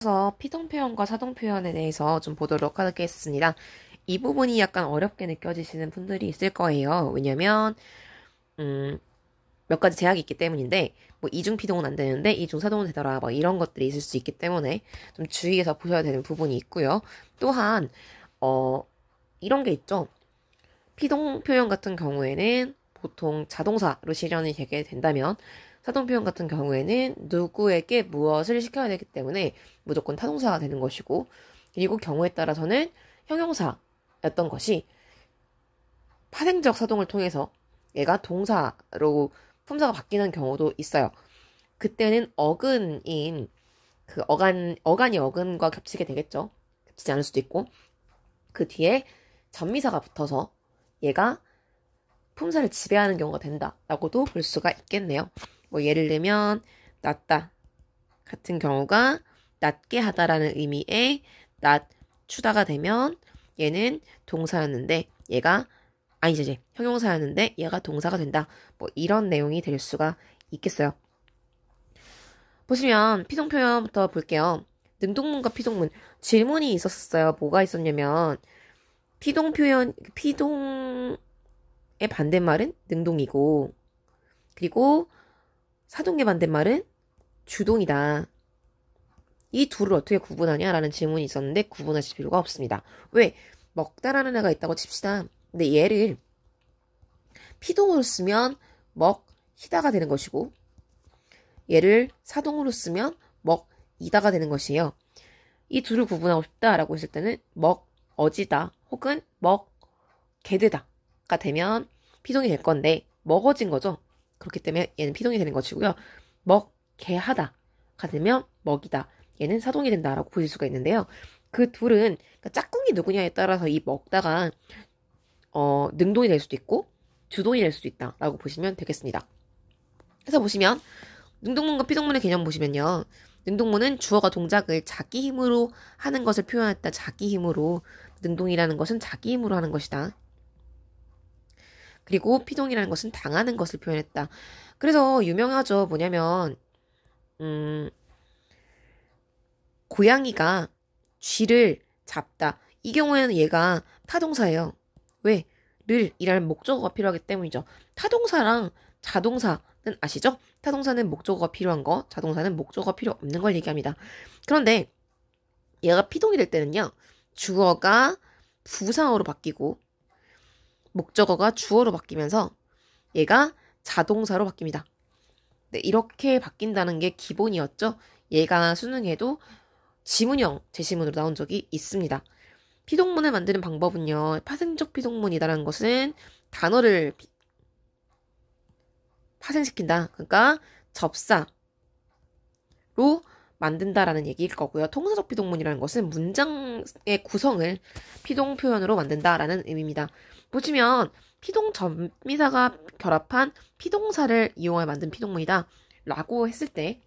그래서 피동표현과 사동표현에 대해서 좀 보도록 하겠습니다. 이 부분이 약간 어렵게 느껴지시는 분들이 있을 거예요. 왜냐면 몇 가지 제약이 있기 때문인데 뭐 이중피동은 안 되는데 이중사동은 되더라 뭐 이런 것들이 있을 수 있기 때문에 좀 주의해서 보셔야 되는 부분이 있고요. 또한 이런 게 있죠. 피동표현 같은 경우에는 보통 자동사로 실현이 되게 된다면 사동표현 같은 경우에는 누구에게 무엇을 시켜야 되기 때문에 무조건 타동사가 되는 것이고, 그리고 경우에 따라서는 형용사였던 것이 파생적 사동을 통해서 얘가 동사로 품사가 바뀌는 경우도 있어요. 그때는 어근인 어간이 어근과 겹치게 되겠죠. 겹치지 않을 수도 있고, 그 뒤에 전미사가 붙어서 얘가 품사를 지배하는 경우가 된다라고도 볼 수가 있겠네요. 뭐 예를 들면 낮다 같은 경우가 낮게 하다라는 의미의 낮추다가 되면 얘는 동사였는데 얘가 아니지 형용사였는데 얘가 동사가 된다. 뭐 이런 내용이 될 수가 있겠어요. 보시면 피동표현부터 볼게요. 능동문과 피동문 질문이 있었어요. 뭐가 있었냐면 피동의 반대말은 능동이고, 그리고 사동의 반대말은 주동이다. 이 둘을 어떻게 구분하냐라는 질문이 있었는데 구분하실 필요가 없습니다. 왜? 먹다라는 애가 있다고 칩시다. 근데 얘를 피동으로 쓰면 먹히다가 되는 것이고, 얘를 사동으로 쓰면 먹이다가 되는 것이에요. 이 둘을 구분하고 싶다라고 했을 때는 먹어지다 혹은 먹게되다가 되면 피동이 될 건데 먹어진 거죠. 그렇기 때문에 얘는 피동이 되는 것이고요. 먹게하다가 되면 먹이다. 얘는 사동이 된다라고 보실 수가 있는데요. 그 둘은 그러니까 짝꿍이 누구냐에 따라서 이 먹다가 능동이 될 수도 있고 주동이 될 수도 있다라고 보시면 되겠습니다. 그래서 보시면 능동문과 피동문의 개념 보시면요. 능동문은 주어가 동작을 자기 힘으로 하는 것을 표현했다. 자기 힘으로. 능동이라는 것은 자기 힘으로 하는 것이다. 그리고 피동이라는 것은 당하는 것을 표현했다. 그래서 유명하죠. 뭐냐면 고양이가 쥐를 잡다. 이 경우에는 얘가 타동사예요. 왜? 를 이라는 목적어가 필요하기 때문이죠. 타동사랑 자동사는 아시죠? 타동사는 목적어가 필요한 거, 자동사는 목적어가 필요 없는 걸 얘기합니다. 그런데 얘가 피동이 될 때는요. 주어가 부사어로 바뀌고 목적어가 주어로 바뀌면서 얘가 자동사로 바뀝니다. 네, 이렇게 바뀐다는 게 기본이었죠. 얘가 수능에도 지문형 제시문으로 나온 적이 있습니다. 피동문을 만드는 방법은요. 파생적 피동문이다라는 것은 단어를 파생시킨다. 그러니까 접사로 만든다라는 얘기일 거고요. 통사적 피동문이라는 것은 문장의 구성을 피동 표현으로 만든다라는 의미입니다. 보시면 피동 전미사가 결합한 피동사를 이용해 만든 피동문이다 라고 했을 때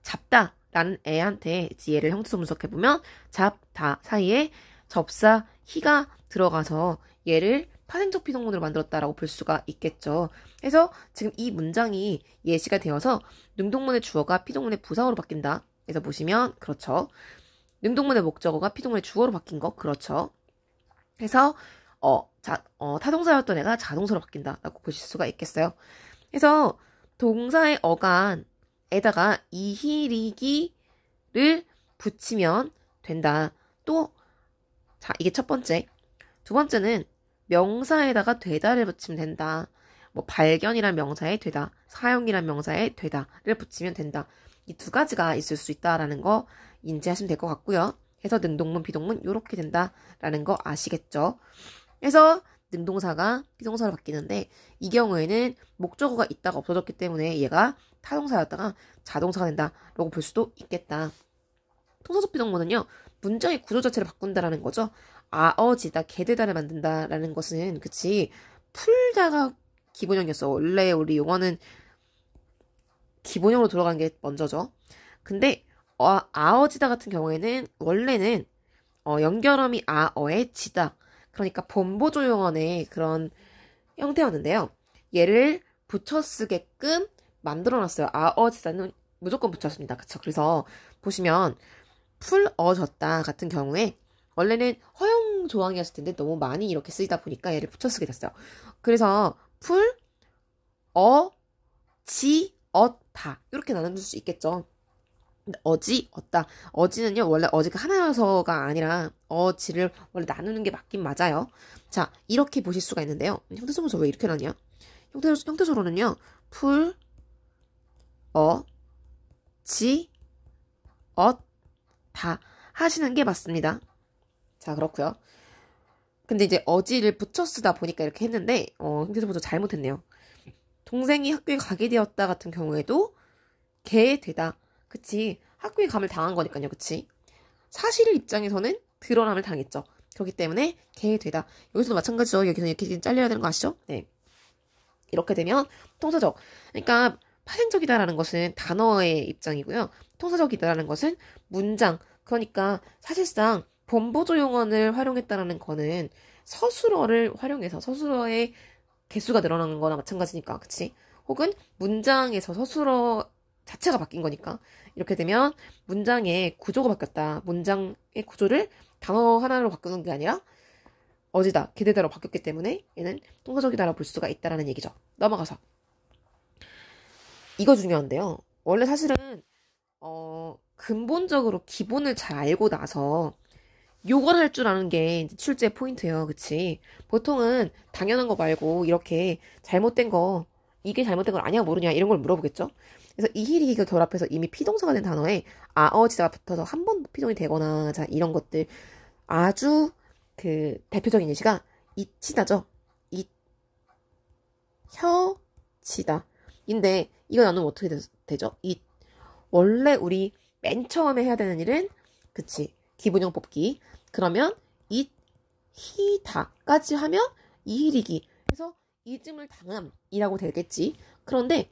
잡다 라는 애한테 얘를 형태소 분석해보면 잡다 사이에 접사 히가 들어가서 얘를 파생적 피동문으로 만들었다라고 볼 수가 있겠죠. 그래서 지금 이 문장이 예시가 되어서 능동문의 주어가 피동문의 부사어로 바뀐다. 그래서 보시면 그렇죠. 능동문의 목적어가 피동문의 주어로 바뀐 거 그렇죠. 그래서 타동사였던 애가 자동사로 바뀐다라고 보실 수가 있겠어요. 그래서 동사의 어간에다가 이히리기를 붙이면 된다. 또 이게 첫 번째. 두 번째는 명사에다가 되다를 붙이면 된다. 뭐 발견이란 명사에 되다, 사용이란 명사에 되다를 붙이면 된다. 이 두 가지가 있을 수 있다라는 거 인지하시면 될 것 같고요. 그래서 능동문, 비동문 이렇게 된다라는 거 아시겠죠? 그래서 능동사가 비동사로 바뀌는데 이 경우에는 목적어가 있다가 없어졌기 때문에 얘가 타동사였다가 자동사가 된다라고 볼 수도 있겠다. 통사적 비동문은요. 문장의 구조 자체를 바꾼다라는 거죠. 아어지다, 개되다를 만든다라는 것은 그치 풀다가 기본형이었어. 원래 우리 용어는 기본형으로 돌아가는 게 먼저죠. 근데 아어지다 같은 경우에는 원래는 연결음이 아어에 지다. 그러니까 본보조용언의 그런 형태였는데요. 얘를 붙여 쓰게끔 만들어놨어요. 아어지다는 무조건 붙였습니다. 그쵸? 그래서 보시면 풀어졌다 같은 경우에 원래는 허용 조항이었을 텐데 너무 많이 이렇게 쓰이다 보니까 얘를 붙여 쓰게 됐어요. 그래서 다 이렇게 나눠줄 수 있겠죠. 근데 어다 어지는요 원래 어지가 하나여서가 아니라 어지를 원래 나누는 게 맞긴 맞아요. 자, 이렇게 보실 수가 있는데요. 형태소문서 왜 이렇게 나냐? 형태소로는요 풀, 지, 다 하시는 게 맞습니다. 자, 그렇고요. 근데 이제 어지를 붙여 쓰다 보니까 이렇게 했는데 형태소문서 잘못했네요. 동생이 학교에 가게 되었다 같은 경우에도 게 되다. 그치? 학교에 감을 당한 거니까요. 그치? 사실 입장에서는 드러남을 당했죠. 그렇기 때문에 게 되다. 여기서도 마찬가지죠. 여기서 이렇게 잘려야 되는 거 아시죠? 네. 이렇게 되면 통사적. 그러니까 파생적이다라는 것은 단어의 입장이고요. 통사적이다라는 것은 문장. 그러니까 사실상 본보조 용언을 활용했다라는 거는 서술어를 활용해서 서술어의 개수가 늘어나는 거나 마찬가지니까. 그치? 혹은 문장에서 서술어 자체가 바뀐 거니까. 이렇게 되면 문장의 구조가 바뀌었다. 문장의 구조를 단어 하나로 바꾸는 게 아니라 어지다, 기대다로 바뀌었기 때문에 얘는 통사적이다라고 볼 수가 있다라는 얘기죠. 넘어가서 이거 중요한데요. 원래 사실은 근본적으로 기본을 잘 알고 나서 요걸 할 줄 아는 게 출제 포인트예요. 그치? 보통은 당연한 거 말고 이렇게 잘못된 거, 이게 잘못된 걸 아냐 모르냐 이런 걸 물어보겠죠? 그래서 이히리기가 결합해서 이미 피동사가 된 단어에 아어지가 붙어서 한 번 피동이 되거나 자 이런 것들 아주 그 대표적인 예시가 이치다죠. 혀치다. 인데 이거 나누면 어떻게 되죠? 원래 우리 맨 처음에 해야 되는 일은 그치 기분형 뽑기. 그러면 히다까지 하면 이히리기. 그래서 이즘을 당함이라고 되겠지. 그런데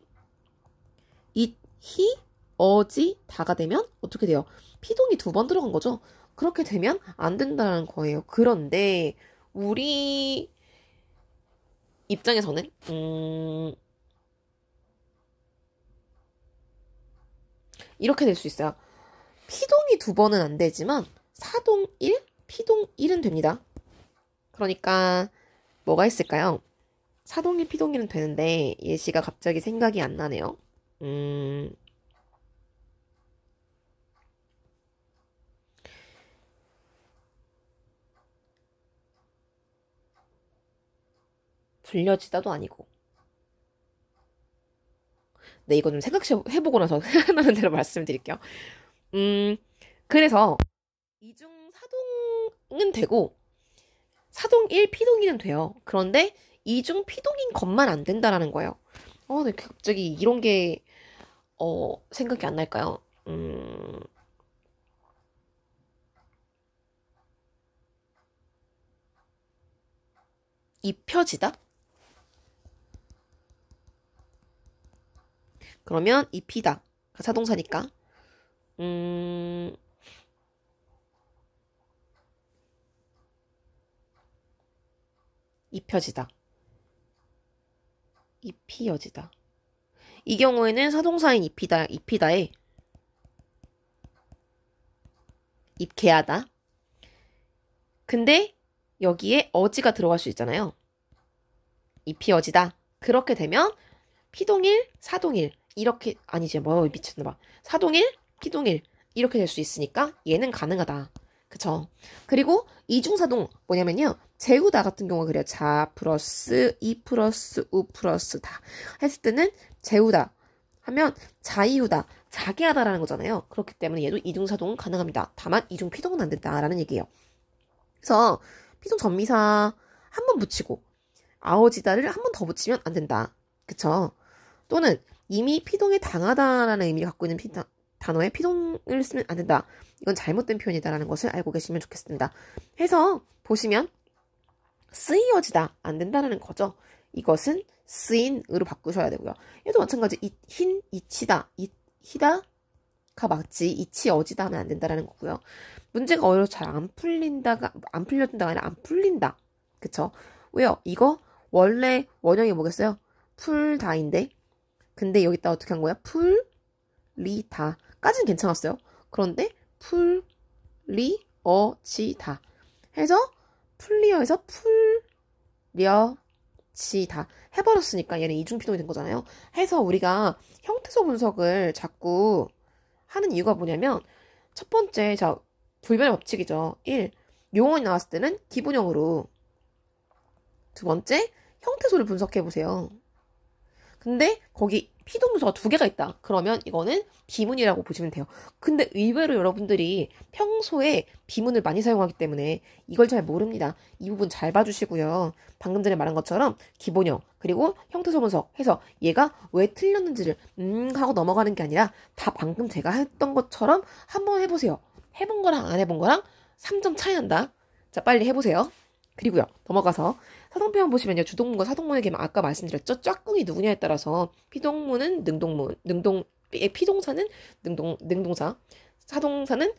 다가 되면 어떻게 돼요? 피동이 2번 들어간 거죠. 그렇게 되면 안 된다는 거예요. 그런데 우리 입장에서는 이렇게 될 수 있어요. 피동이 2번은 안 되지만 사동 1, 피동 1은 됩니다. 그러니까 뭐가 있을까요? 사동 1, 피동 1은 되는데 예시가 갑자기 생각이 안 나네요. 불려지다도 아니고. 네, 이거 좀 생각해보고 나서 생각나는 대로 말씀드릴게요. 그래서 이중 사동은 되고 사동 1, 피동 2는 돼요. 그런데 이중 피동인 것만 안 된다라는 거예요. 네, 갑자기 이런 게 생각이 안 날까요? 입혀지다? 그러면 입히다. 사동사니까. 입혀지다. 입히어지다. 이 경우에는 사동사인 입히다에 입게하다. 근데 여기에 어지가 들어갈 수 있잖아요. 입히어지다. 그렇게 되면 피동일, 사동일 이렇게 아니지 미쳤나봐. 사동일, 피동일 이렇게 될 수 있으니까 얘는 가능하다. 그쵸? 그리고 이중사동 뭐냐면요. 재우다 같은 경우가 그래요. 자 플러스 이 플러스 우 플러스 다 했을 때는 재우다 하면 자이우다, 자게 하다라는 거잖아요. 그렇기 때문에 얘도 이중사동은 가능합니다. 다만 이중 피동은 안 된다라는 얘기예요. 그래서 피동 전미사 한 번 붙이고 아오지다를 한 번 더 붙이면 안 된다. 그쵸? 또는 이미 피동에 당하다라는 의미를 갖고 있는 단어에 피동을 쓰면 안 된다. 이건 잘못된 표현이다라는 것을 알고 계시면 좋겠습니다. 해서 보시면 쓰이어지다 안 된다라는 거죠. 이것은 쓰인으로 바꾸셔야 되고요. 얘도 마찬가지 이치다 히다가 맞지 이치어지다 하면 안 된다라는 거고요. 문제가 어려서 잘 안 풀린다가 아니라 안 풀린다. 그쵸? 왜요? 이거 원래 원형이 뭐겠어요? 풀다인데 근데 여기다 어떻게 한 거야? 풀리다까지는 괜찮았어요. 그런데 풀리어지다 해서 풀리어에서 풀려지다 해버렸으니까 얘는 이중피동이 된 거잖아요. 해서 우리가 형태소 분석을 자꾸 하는 이유가 뭐냐면 첫 번째, 자, 불변의 법칙이죠. 1. 용언이 나왔을 때는 기본형으로. 두 번째, 형태소를 분석해보세요. 근데 거기 피동문서가 2개가 있다. 그러면 이거는 비문이라고 보시면 돼요. 근데 의외로 여러분들이 평소에 비문을 많이 사용하기 때문에 이걸 잘 모릅니다. 이 부분 잘 봐주시고요. 방금 전에 말한 것처럼 기본형 그리고 형태소 분석 해서 얘가 왜 틀렸는지를 하고 넘어가는 게 아니라 다 방금 제가 했던 것처럼 한번 해보세요. 해본 거랑 안 해본 거랑 3점 차이 난다. 자, 빨리 해보세요. 그리고요, 넘어가서 사동표현 보시면요, 주동문과 사동문의 개념 아까 말씀드렸죠? 짝꿍이 누구냐에 따라서 피동문은 피동사는 능동사, 사동사는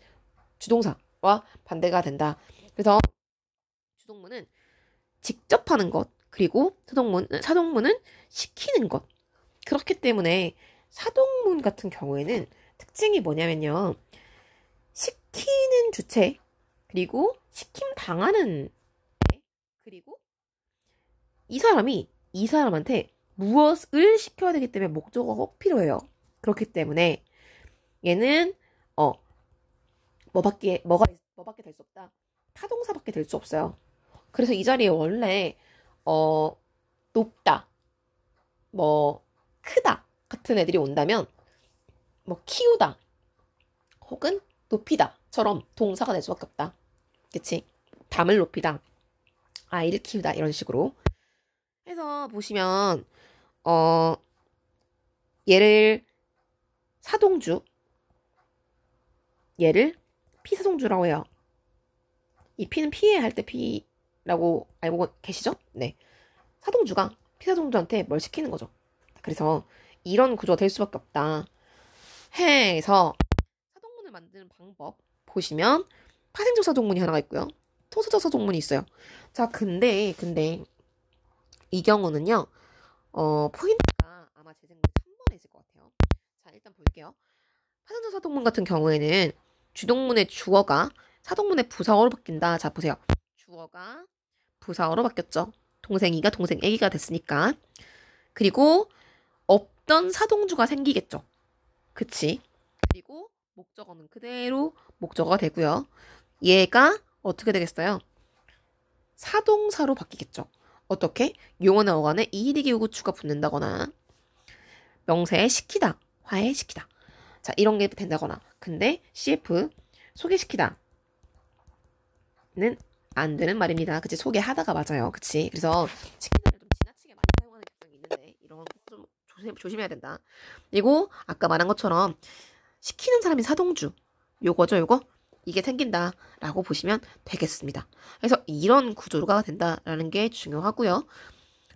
주동사와 반대가 된다. 그래서 주동문은 직접 하는 것, 그리고 사동문은 시키는 것. 그렇기 때문에 사동문 같은 경우에는 특징이 뭐냐면요, 시키는 주체, 그리고 시킴 당하는, 그리고 이 사람한테 무엇을 시켜야 되기 때문에 목적어가 꼭 필요해요. 그렇기 때문에 얘는 뭐밖에 될 수 없다. 타동사밖에 될 수 없어요. 그래서 이 자리에 원래 높다, 뭐 크다 같은 애들이 온다면 뭐 키우다 혹은 높이다처럼 동사가 될 수밖에 없다. 그치? 담을 높이다, 아이를 키우다 이런 식으로 해서 보시면 얘를 사동주, 얘를 피사동주라고 해요. 이 피는 피해 할 때 피라고 알고 계시죠? 네. 사동주가 피사동주한테 뭘 시키는 거죠. 그래서 이런 구조가 될 수밖에 없다 해서 사동문을 만드는 방법 보시면 파생적 사동문이 하나가 있고요. 토수적 사동문이 있어요. 자, 근데 이 경우는요, 포인트가 아마 제 생각에 3번에 있을 것 같아요. 자, 일단 볼게요. 파생적 사동문 같은 경우에는 주동문의 주어가 사동문의 부사어로 바뀐다. 자, 보세요. 주어가 부사어로 바뀌었죠. 동생이가 동생애기가 됐으니까. 그리고 없던 사동주가 생기겠죠. 그치? 그리고 목적어는 그대로 목적어가 되고요. 얘가 어떻게 되겠어요? 사동사로 바뀌겠죠. 어떻게? 용어나 어간에 이의리 기우구추가 붙는다거나 명사에 시키다, 화에 시키다. 자, 이런 게 된다거나. 근데 CF 소개시키다 는 안 되는 말입니다. 그치? 소개하다가 맞아요. 그치? 그래서 시키다를 좀 지나치게 많이 사용하는 경향이 있는데 이런 거 좀 조심해야 된다. 그리고 아까 말한 것처럼 시키는 사람이 사동주, 요거죠, 요거? 이게 생긴다라고 보시면 되겠습니다. 그래서 이런 구조가 된다라는 게 중요하고요.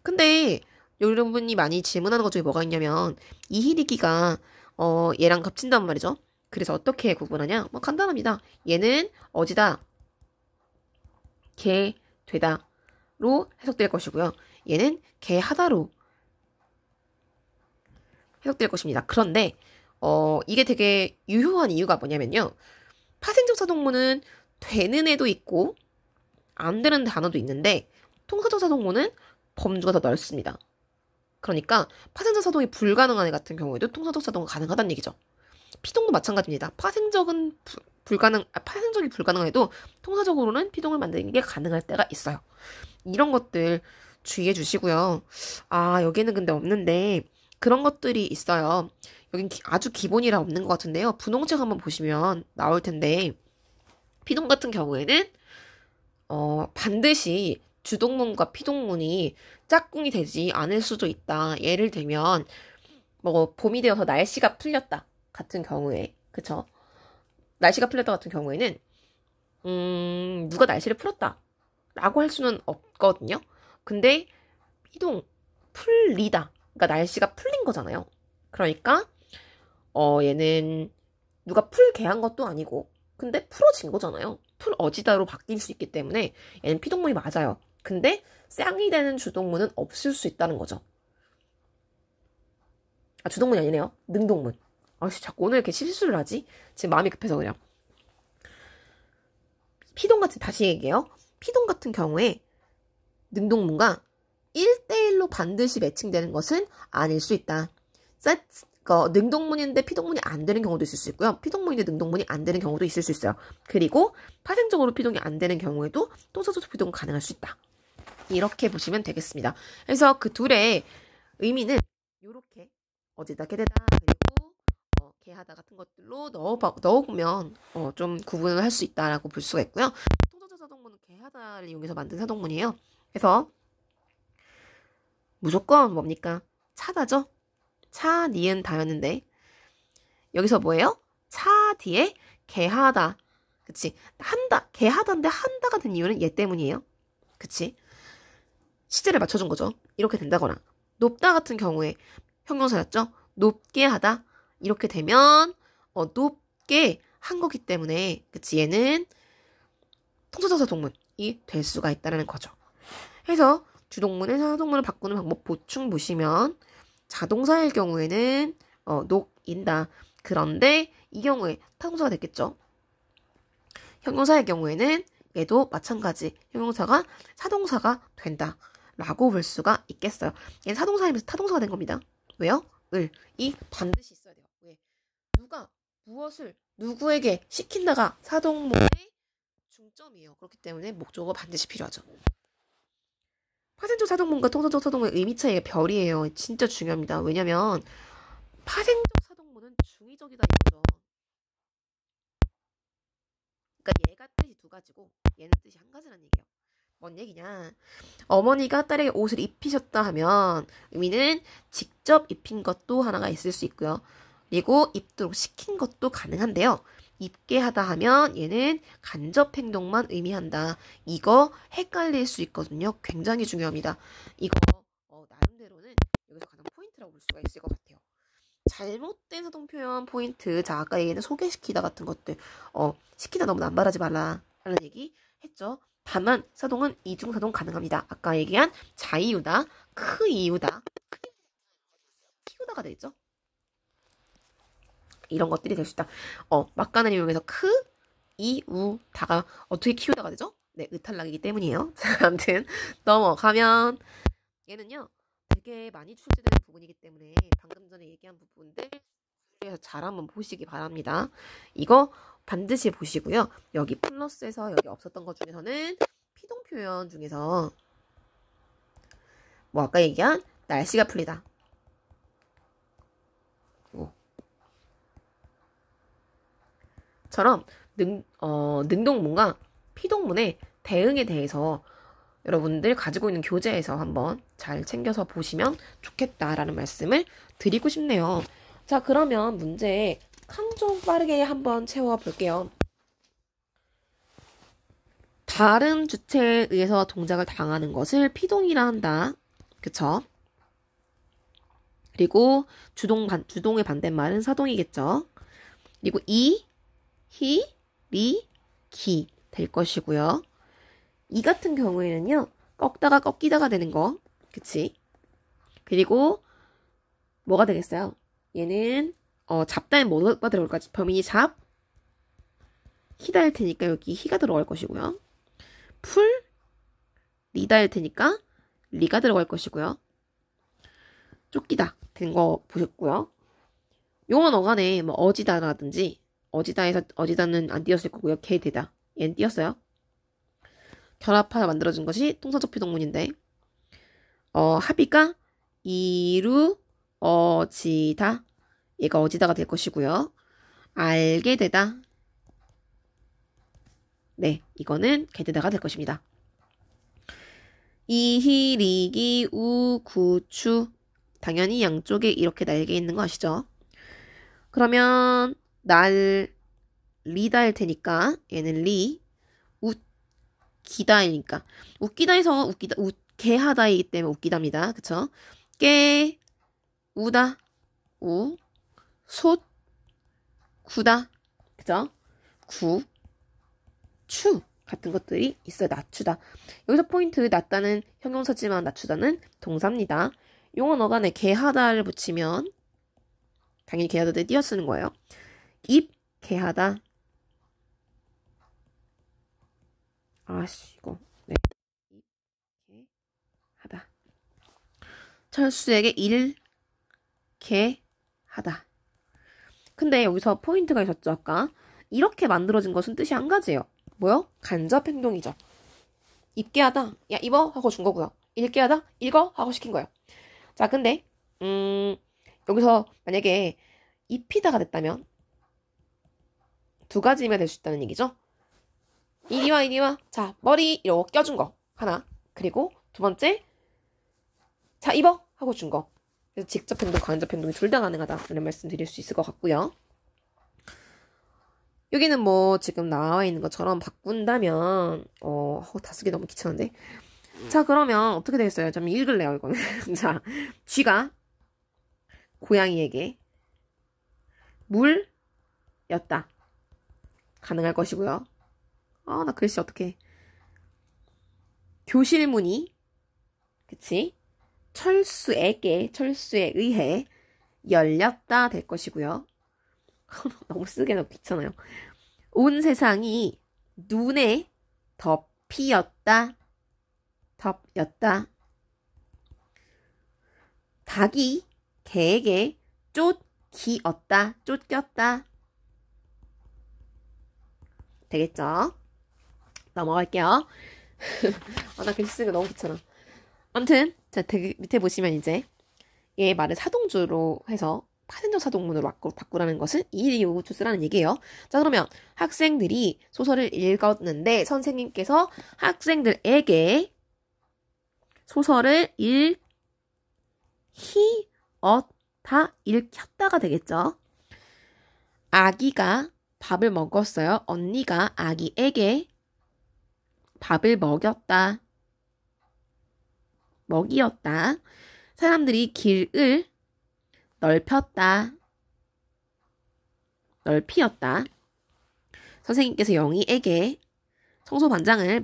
근데 여러분이 많이 질문하는 것 중에 뭐가 있냐면 이희리기가 얘랑 겹친단 말이죠. 그래서 어떻게 구분하냐? 뭐 간단합니다. 얘는 어지다, 개, 되다로 해석될 것이고요. 얘는 개, 하다로 해석될 것입니다. 그런데 이게 되게 유효한 이유가 뭐냐면요. 파생적 사동문은 되는 애도 있고 안 되는 단어도 있는데 통사적 사동문은 범주가 더 넓습니다. 그러니까 파생적 사동이 불가능한 애 같은 경우에도 통사적 사동은 가능하다는 얘기죠. 피동도 마찬가지입니다. 파생적이 불가능해도 통사적으로는 피동을 만드는 게 가능할 때가 있어요. 이런 것들 주의해 주시고요. 아, 여기는 근데 없는데 그런 것들이 있어요. 여긴 아주 기본이라 없는 것 같은데요. 분홍책 한번 보시면 나올 텐데 피동 같은 경우에는 반드시 주동문과 피동문이 짝꿍이 되지 않을 수도 있다. 예를 들면 뭐 봄이 되어서 날씨가 풀렸다 같은 경우에, 그쵸? 날씨가 풀렸다 같은 경우에는 누가 날씨를 풀었다 라고 할 수는 없거든요. 근데 피동, 풀리다, 그러니까 날씨가 풀린 거잖아요. 그러니까 얘는 누가 풀게 한 것도 아니고 근데 풀어진 거잖아요. 풀어지다로 바뀔 수 있기 때문에 얘는 피동문이 맞아요. 근데 쌍이 되는 주동문은 없을 수 있다는 거죠. 아, 주동문이 아니네요. 능동문. 자꾸 오늘 이렇게 실수를 하지? 지금 마음이 급해서 그래요. 피동 같은, 다시 얘기해요. 피동 같은 경우에 능동문과 1대1로 반드시 매칭되는 것은 아닐 수 있다. 능동문인데 피동문이 안 되는 경우도 있을 수 있고요. 피동문인데 능동문이 안 되는 경우도 있을 수 있어요. 그리고 파생적으로 피동이 안 되는 경우에도 동사조속 피동은 가능할 수 있다. 이렇게 보시면 되겠습니다. 그래서 그 둘의 의미는 이렇게 어디다 게대다 그리고 개하다 같은 것들로 넣어보면 좀 구분을 할 수 있다라고 볼 수가 있고요. 통전자 사동문은 개하다를 이용해서 만든 사동문이에요. 그래서 무조건 뭡니까? 차다죠? 차, 니은, 다였는데 여기서 뭐예요? 차 뒤에 개하다. 그치? 한다. 개하다인데 한다가 된 이유는 얘 때문이에요. 그치? 시제를 맞춰준 거죠. 이렇게 된다거나 높다 같은 경우에 형용사였죠. 높게 하다. 이렇게 되면 높게 한 거기 때문에 그치? 얘는 통사정사 동문이 될 수가 있다는 거죠. 그래서 주동문을 사동문을 바꾸는 방법 보충 보시면 자동사일 경우에는 녹인다. 그런데 이 경우에 타동사가 됐겠죠. 형용사의 경우에는 얘도 마찬가지 형용사가 사동사가 된다. 라고 볼 수가 있겠어요. 얘는 사동사이면서 타동사가 된 겁니다. 왜요? 이 반드시 있어야 돼요. 왜? 누가 무엇을 누구에게 시킨다가 사동문의 중점이에요. 그렇기 때문에 목적어가 반드시 필요하죠. 파생적 사동문과 통사적 사동문의 의미 차이가 별이에요. 진짜 중요합니다. 왜냐면 파생적 사동문은 중의적이다 이거죠. 그러니까 얘가 뜻이 두 가지고 얘는 뜻이 한 가지라는 얘기예요. 뭔 얘기냐? 어머니가 딸에게 옷을 입히셨다 하면 의미는 직접 입힌 것도 하나가 있을 수 있고요. 그리고 입도록 시킨 것도 가능한데요. 입게 하다 하면 얘는 간접 행동만 의미한다. 이거 헷갈릴 수 있거든요. 굉장히 중요합니다. 이거 나름대로는 여기서 가장 포인트라고 볼 수가 있을 것 같아요. 잘못된 사동 표현 포인트. 자, 아까 얘기는 소개시키다 같은 것들. 시키다 너무 남발하지 말라 라는 얘기 했죠. 다만 사동은 이중사동 가능합니다. 아까 얘기한 자이유다, 크이유다, 키우다가 되겠죠. 이런 것들이 될 수 있다. 막간을 이용해서 크, 이, 우, 다가 어떻게 키우다가 되죠? 네, 의탈락이기 때문이에요. 아무튼 넘어가면 얘는요. 되게 많이 출제되는 부분이기 때문에 방금 전에 얘기한 부분들 그래서 잘 한번 보시기 바랍니다. 이거 반드시 보시고요. 여기 플러스에서 여기 없었던 것 중에서는 피동 표현 중에서 뭐 아까 얘기한 날씨가 풀리다. 처럼 능동문과 피동문의 대응에 대해서 여러분들 가지고 있는 교재에서 한번 잘 챙겨서 보시면 좋겠다라는 말씀을 드리고 싶네요. 자, 그러면 문제 칸 좀 빠르게 한번 채워볼게요. 다른 주체에 의해서 동작을 당하는 것을 피동이라 한다. 그쵸? 그리고 주동의 반대말은 사동이겠죠. 그리고 이, 히, 리, 기 될 것이고요. 이 같은 경우에는요. 꺾다가 꺾이다가 되는 거. 그치? 그리고 뭐가 되겠어요? 얘는 잡다에 뭐가 들어올까? 범인이 잡, 히다일 테니까 여기 히가 들어갈 것이고요. 풀, 리다일 테니까 리가 들어갈 것이고요. 쫓기다 된 거 보셨고요. 용언 어간에 뭐 어지다라든지 어지다에서 어지다는 안 띄었을 거고요. 개되다 얘는 띄었어요. 결합하여 만들어진 것이 통사적 피동문인데 합의가 이루어지다 얘가 어지다가 될 것이고요. 알게 되다 네 이거는 개되다가 될 것입니다. 이히 리기 우 구추 당연히 양쪽에 이렇게 날개 있는 거 아시죠? 그러면 리다일 테니까 얘는 리 웃기다이니까 웃기다에서 웃게하다이기 때문에 웃기다입니다. 그쵸? 깨 우다 솥 구다 그죠? 추 같은 것들이 있어요. 낮추다. 여기서 포인트 낮다는 형용사지만 낮추다는 동사입니다. 용언 어간에 개하다를 붙이면 당연히 개하다 때 띄어 쓰는 거예요. 입, 개하다. 아씨, 이거. 네. 입, 개하다. 철수에게 일, 개하다. 근데 여기서 포인트가 있었죠, 아까. 이렇게 만들어진 것은 뜻이 한 가지예요. 뭐요? 간접 행동이죠. 입게 하다. 야, 입어? 하고 준 거고요. 읽게 하다. 읽어? 하고 시킨 거예요. 자, 근데 여기서 만약에 입히다가 됐다면 두 가지 의미가 될 수 있다는 얘기죠. 이리 와, 이리 와. 자, 머리 이러고 껴준 거 하나. 그리고 두 번째, 자, 입어? 하고 준 거. 그래서 직접 행동, 간접 행동이 둘 다 가능하다. 이런 말씀 드릴 수 있을 것 같고요. 여기는 뭐 지금 나와 있는 것처럼 바꾼다면 다 쓰기 너무 귀찮은데. 자, 그러면 어떻게 되겠어요? 좀 읽을래요, 이거는. 자, 쥐가 고양이에게 물였다. 가능할 것이고요. 나 글씨 어떡해. 교실 문이, 그치? 철수에 의해 열렸다 될 것이고요. 너무 쓰기 너무 귀찮아요. 온 세상이 눈에 덮였다. 닭이 개에게 쫓겼다. 되겠죠? 넘어갈게요. 나 글씨 쓰기 너무 귀찮아. 아무튼 자, 밑에 보시면 이제 얘 말을 사동주로 해서 파생적 사동문으로 바꾸라는 것은 이유투 쓰라는 얘기예요. 자, 그러면 학생들이 소설을 읽었는데 선생님께서 학생들에게 소설을 읽혔다가 되겠죠. 아기가 밥을 먹었어요. 언니가 아기에게 밥을 먹였다. 먹이었다. 사람들이 길을 넓히었다. 선생님께서 영희에게 청소반장을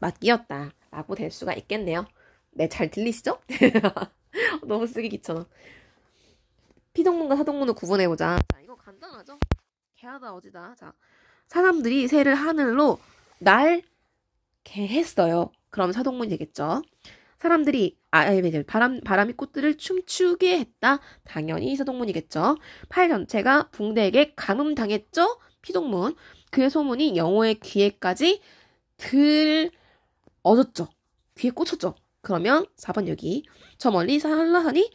맡기었다. 라고 될 수가 있겠네요. 네, 잘 들리시죠? 너무 쓰기 귀찮아. 피동문과 사동문을 구분해보자. 자, 이거 간단하죠? 개하다, 어지다. 자, 사람들이 새를 하늘로 날게 했어요. 그럼 사동문이 되겠죠. 사람들이 바람이 꽃들을 춤추게 했다. 당연히 사동문이겠죠. 팔 전체가 붕대에게 감음당했죠. 피동문. 그의 소문이 영호의 귀에까지 들어졌죠. 귀에 꽂혔죠. 그러면 4번 여기. 저 멀리 한라산이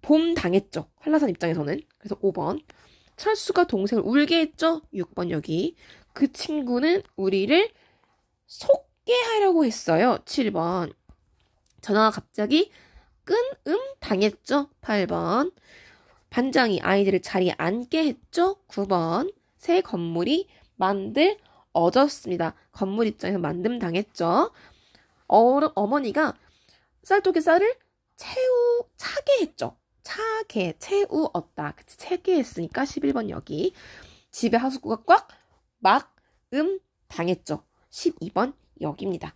봄당했죠. 한라산 입장에서는. 그래서 5번. 철수가 동생을 울게 했죠. 6번 여기. 그 친구는 우리를 속게 하려고 했어요. 7번. 전화가 갑자기 당했죠. 8번. 반장이 아이들을 자리에 앉게 했죠. 9번. 새 건물이 만들어졌습니다. 건물 입장에서 만듦당했죠. 어머니가 쌀독에 쌀을 차게 했죠. 채우었다. 그치, 채게 했으니까 11번 여기. 집에 하수구가 꽉 당했죠. 12번 여기입니다.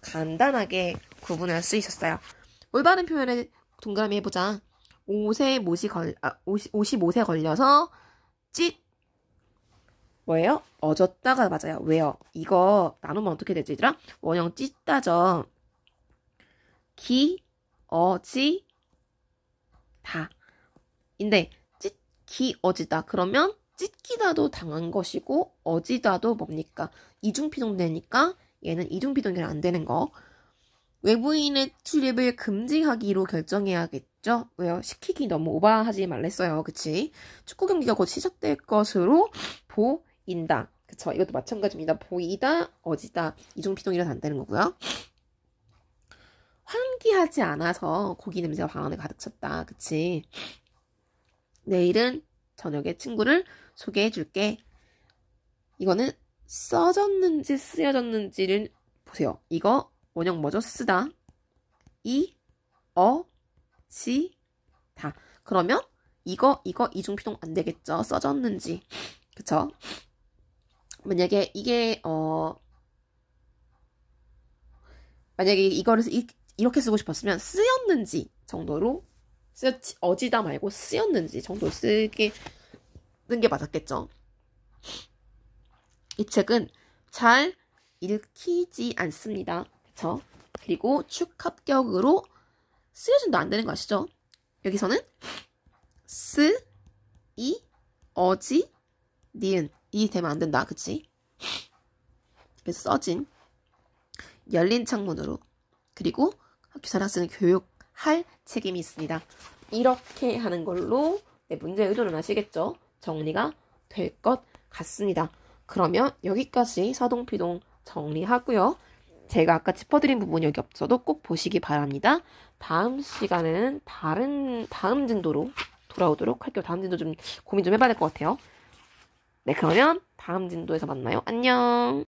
간단하게 구분할 수 있었어요. 올바른 표현에 동그라미 해보자. 55세 걸려서 뭐예요? 어졌다가 맞아요. 왜요? 이거 나누면 어떻게 되지, 얘들아? 원형 찢다죠. 다. 인데 어지다. 그러면 찢기다도 당한 것이고 어지다도 뭡니까? 이중피동되니까 얘는 이중피동이 안 되는 거. 외부인의 출입을 금지하기로 결정해야겠죠? 왜요? 시키기 너무 오버하지 말랬어요. 그치? 축구 경기가 곧 시작될 것으로 보인다. 그쵸? 이것도 마찬가지입니다. 보이다, 어지다. 이중피동이라서 안 되는 거고요. 환기하지 않아서 고기 냄새가 방 안에 가득 찼다. 그치? 내일은 저녁에 친구를 소개해줄게. 이거는 써졌는지 쓰여졌는지를 보세요. 이거 원형 뭐죠? 쓰다. 다. 그러면 이거 이중피동 안 되겠죠? 써졌는지. 그쵸? 만약에 이게 만약에 이거를 이렇게 쓰고 싶었으면 쓰였는지 정도로 쓰였지, 어지다 말고 쓰였는지 정도 쓰는 게 맞았겠죠. 이 책은 잘 읽히지 않습니다. 그쵸? 그리고 축합격으로 쓰여진도 안 되는 거 아시죠? 여기서는 쓰, 이, 어지, 니은 이 되면 안 된다. 그치? 그래서 써진 열린 창문으로 그리고 학교사랑 쓰는 교육할 책임이 있습니다. 이렇게 하는 걸로 문제 의도는 아시겠죠? 정리가 될 것 같습니다. 그러면 여기까지 사동피동 정리하고요. 제가 아까 짚어드린 부분이 여기 없어도 꼭 보시기 바랍니다. 다음 시간에는 다음 진도로 돌아오도록 할게요. 다음 진도 좀 고민 좀 해봐야 될 것 같아요. 네, 그러면 다음 진도에서 만나요. 안녕!